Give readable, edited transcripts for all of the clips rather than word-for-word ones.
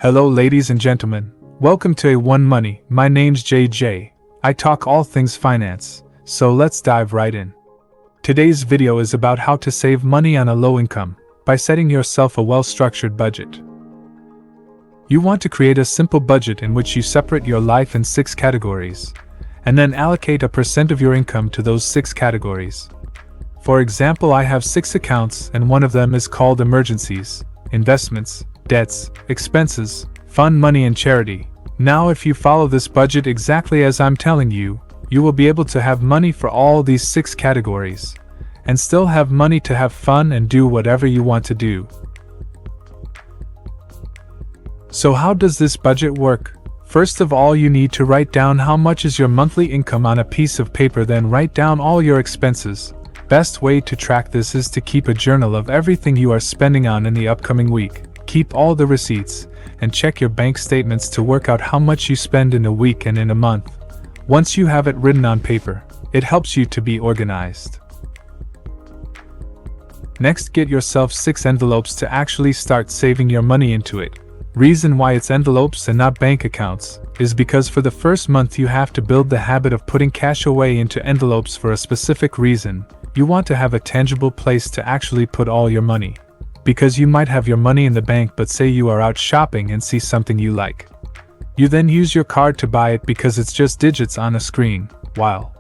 Hello ladies and gentlemen, welcome to A1 Money. My name's JJ. I talk all things finance, so let's dive right in. Today's video is about how to save money on a low income by setting yourself a well-structured budget. You want to create a simple budget in which you separate your life in 6 categories, and then allocate a % of your income to those 6 categories. For example, I have 6 accounts and one of them is called emergencies, investments, debts, expenses, fund money and charity. Now if you follow this budget exactly as I'm telling you, you will be able to have money for all these 6 categories, and still have money to have fun and do whatever you want to do. So how does this budget work? First of all, you need to write down how much is your monthly income on a piece of paper, then write down all your expenses. Best way to track this is to keep a journal of everything you are spending on in the upcoming week. Keep all the receipts, and check your bank statements to work out how much you spend in a week and in a month. Once you have it written on paper, it helps you to be organized. Next, get yourself 6 envelopes to actually start saving your money into it. Reason why it's envelopes and not bank accounts is because for the first month you have to build the habit of putting cash away into envelopes for a specific reason. You want to have a tangible place to actually put all your money. Because you might have your money in the bank, but say you are out shopping and see something you like. You then use your card to buy it because it's just digits on a screen, while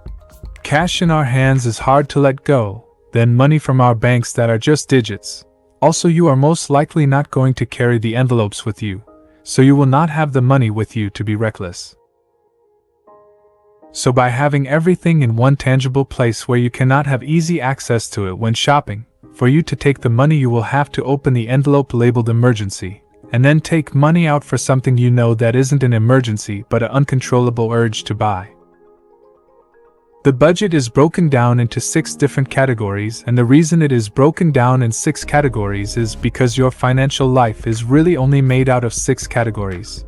cash in our hands is hard to let go than money from our banks that are just digits. Also, you are most likely not going to carry the envelopes with you, so you will not have the money with you to be reckless. So by having everything in one tangible place where you cannot have easy access to it when shopping, for you to take the money you will have to open the envelope labeled emergency, and then take money out for something you know that isn't an emergency but an uncontrollable urge to buy. The budget is broken down into 6 different categories, and the reason it is broken down in 6 categories is because your financial life is really only made out of 6 categories.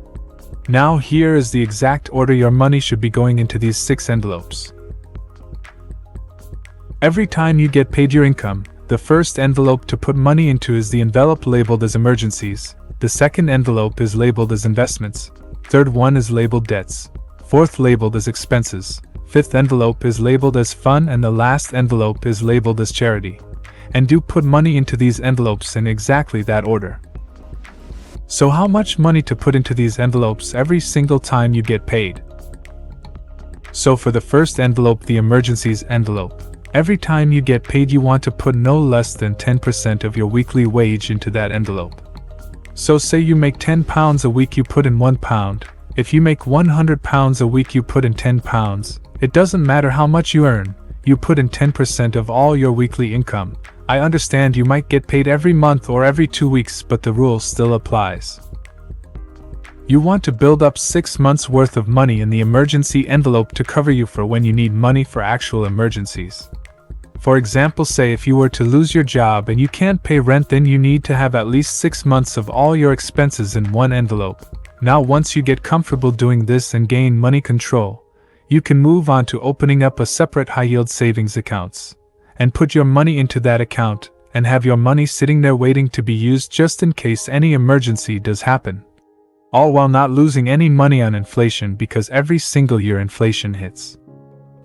Now here is the exact order your money should be going into these 6 envelopes. Every time you get paid your income, the first envelope to put money into is the envelope labeled as emergencies. The second envelope is labeled as investments. Third one is labeled debts. Fourth labeled as expenses. Fifth envelope is labeled as fun, and the last envelope is labeled as charity. And do put money into these envelopes in exactly that order. So how much money to put into these envelopes every single time you get paid? So for the first envelope, the emergencies envelope, every time you get paid you want to put no less than 10% of your weekly wage into that envelope. So say you make £10 a week, you put in £1. If you make £100 a week, you put in £10. It doesn't matter how much you earn, you put in 10% of all your weekly income. I understand you might get paid every month or every 2 weeks, but the rule still applies. You want to build up 6 months worth of money in the emergency envelope to cover you for when you need money for actual emergencies. For example, say if you were to lose your job and you can't pay rent, then you need to have at least 6 months of all your expenses in one envelope. Now once you get comfortable doing this and gain money control, you can move on to opening up a separate high-yield savings accounts, and put your money into that account, and have your money sitting there waiting to be used just in case any emergency does happen. All while not losing any money on inflation, because every single year inflation hits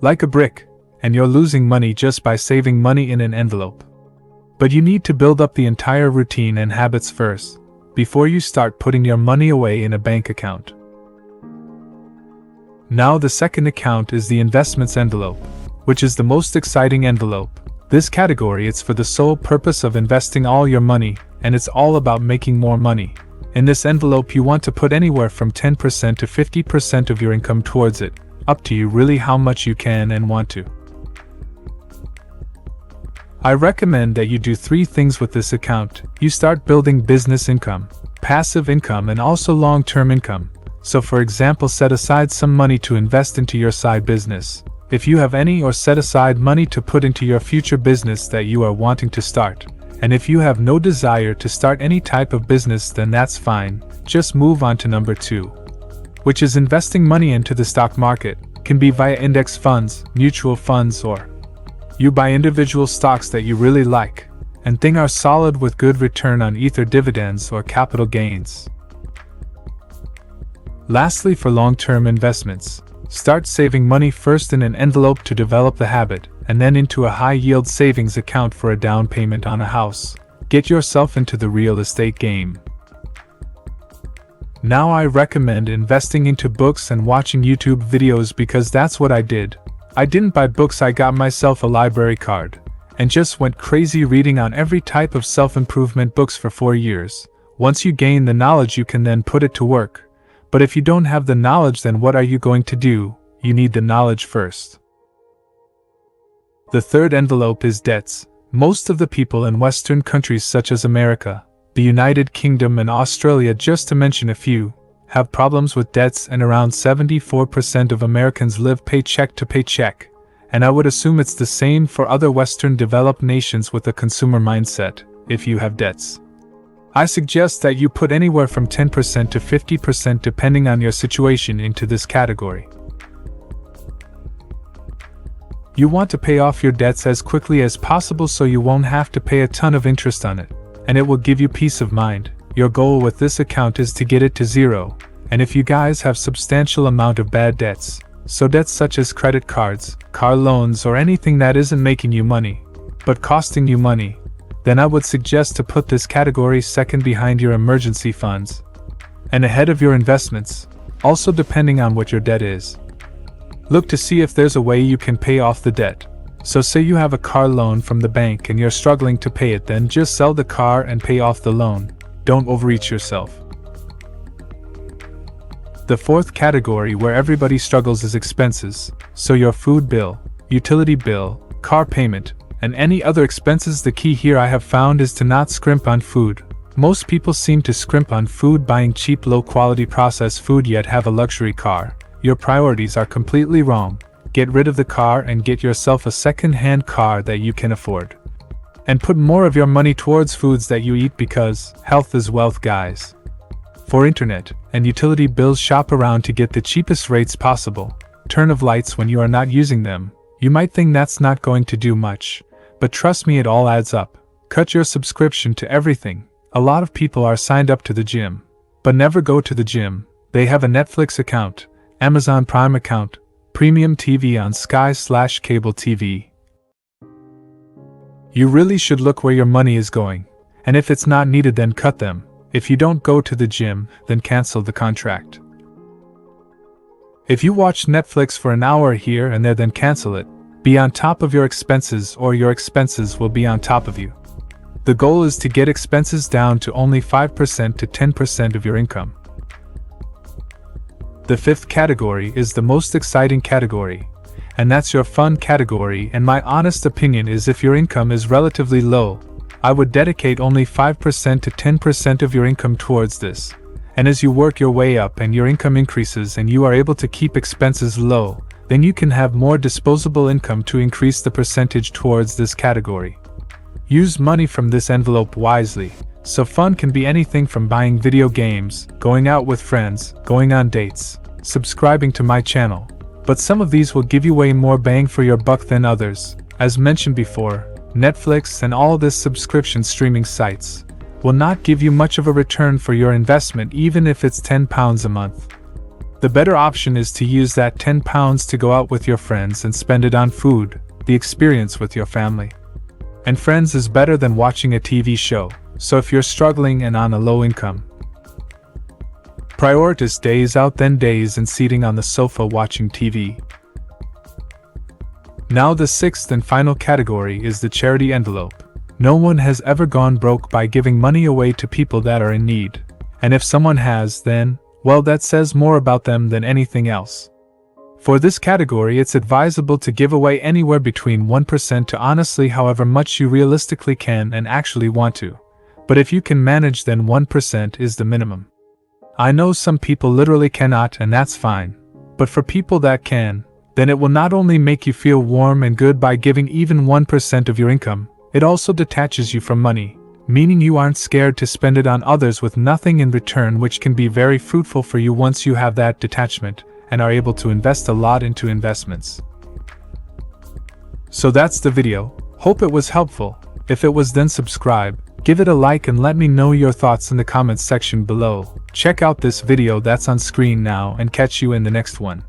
like a brick, and you're losing money just by saving money in an envelope. But you need to build up the entire routine and habits first, before you start putting your money away in a bank account. Now the second account is the investments envelope, which is the most exciting envelope. This category, it's for the sole purpose of investing all your money, and it's all about making more money. In this envelope you want to put anywhere from 10% to 50% of your income towards it, up to you really how much you can and want to. I recommend that you do 3 things with this account. You start building business income, passive income, and also long-term income. So for example, set aside some money to invest into your side business, if you have any, or set aside money to put into your future business that you are wanting to start. And if you have no desire to start any type of business, then that's fine. Just move on to number 2, which is investing money into the stock market. Can be via index funds, mutual funds, or you buy individual stocks that you really like and think are solid with good return on either dividends or capital gains. Lastly, for long-term investments, start saving money first in an envelope to develop the habit, and then into a high-yield savings account for a down payment on a house. Get yourself into the real estate game. Now I recommend investing into books and watching YouTube videos because that's what I did. I didn't buy books, I got myself a library card, and just went crazy reading on every type of self-improvement books for 4 years. Once you gain the knowledge, you can then put it to work. But if you don't have the knowledge, then what are you going to do? You need the knowledge first. The third envelope is debts. Most of the people in Western countries such as America, the United Kingdom and Australia, just to mention a few, have problems with debts, and around 74% of Americans live paycheck to paycheck, and I would assume it's the same for other Western developed nations with a consumer mindset. If you have debts, I suggest that you put anywhere from 10% to 50% depending on your situation into this category. You want to pay off your debts as quickly as possible so you won't have to pay a ton of interest on it, and it will give you peace of mind. Your goal with this account is to get it to zero, and if you guys have substantial amount of bad debts, so debts such as credit cards, car loans, or anything that isn't making you money, but costing you money, then I would suggest to put this category second behind your emergency funds, and ahead of your investments, also depending on what your debt is. Look to see if there's a way you can pay off the debt. So say you have a car loan from the bank and you're struggling to pay it, then just sell the car and pay off the loan. Don't overreach yourself. The fourth category where everybody struggles is expenses, so your food bill, utility bill, car payment, and any other expenses. The key here I have found is to not scrimp on food. Most people seem to scrimp on food, buying cheap, low-quality processed food, yet have a luxury car. Your priorities are completely wrong. Get rid of the car and get yourself a second-hand car that you can afford. And put more of your money towards foods that you eat, because health is wealth, guys. For internet and utility bills, shop around to get the cheapest rates possible. Turn off lights when you are not using them. You might think that's not going to do much, but trust me, it all adds up. Cut your subscription to everything. A lot of people are signed up to the gym, but never go to the gym. They have a Netflix account, Amazon Prime account, premium TV on Sky/cable TV. You really should look where your money is going, and if it's not needed, then cut them. If you don't go to the gym, then cancel the contract. If you watch Netflix for an hour here and there, then cancel it. Be on top of your expenses, or your expenses will be on top of you. The goal is to get expenses down to only 5% to 10% of your income. The fifth category is the most exciting category, and that's your fun category, and my honest opinion is if your income is relatively low, I would dedicate only 5% to 10% of your income towards this. And as you work your way up and your income increases and you are able to keep expenses low, then you can have more disposable income to increase the percentage towards this category. Use money from this envelope wisely. So fun can be anything from buying video games, going out with friends, going on dates, subscribing to my channel. But some of these will give you way more bang for your buck than others. As mentioned before, Netflix and all this subscription streaming sites will not give you much of a return for your investment, even if it's £10 a month. The better option is to use that £10 to go out with your friends and spend it on food, the experience with your family. And friends is better than watching a TV show. So if you're struggling and on a low income, prioritize days out than days and sitting on the sofa watching TV. Now the sixth and final category is the charity envelope. No one has ever gone broke by giving money away to people that are in need. And if someone has, then, well, that says more about them than anything else. For this category, it's advisable to give away anywhere between 1% to honestly however much you realistically can and actually want to. But if you can manage, then 1% is the minimum. I know some people literally cannot, and that's fine. But for people that can, then it will not only make you feel warm and good by giving even 1% of your income, it also detaches you from money, meaning you aren't scared to spend it on others with nothing in return, which can be very fruitful for you once you have that detachment and are able to invest a lot into investments. So that's the video. Hope it was helpful. If it was, then subscribe, give it a like and let me know your thoughts in the comments section below. Check out this video that's on screen now and catch you in the next one.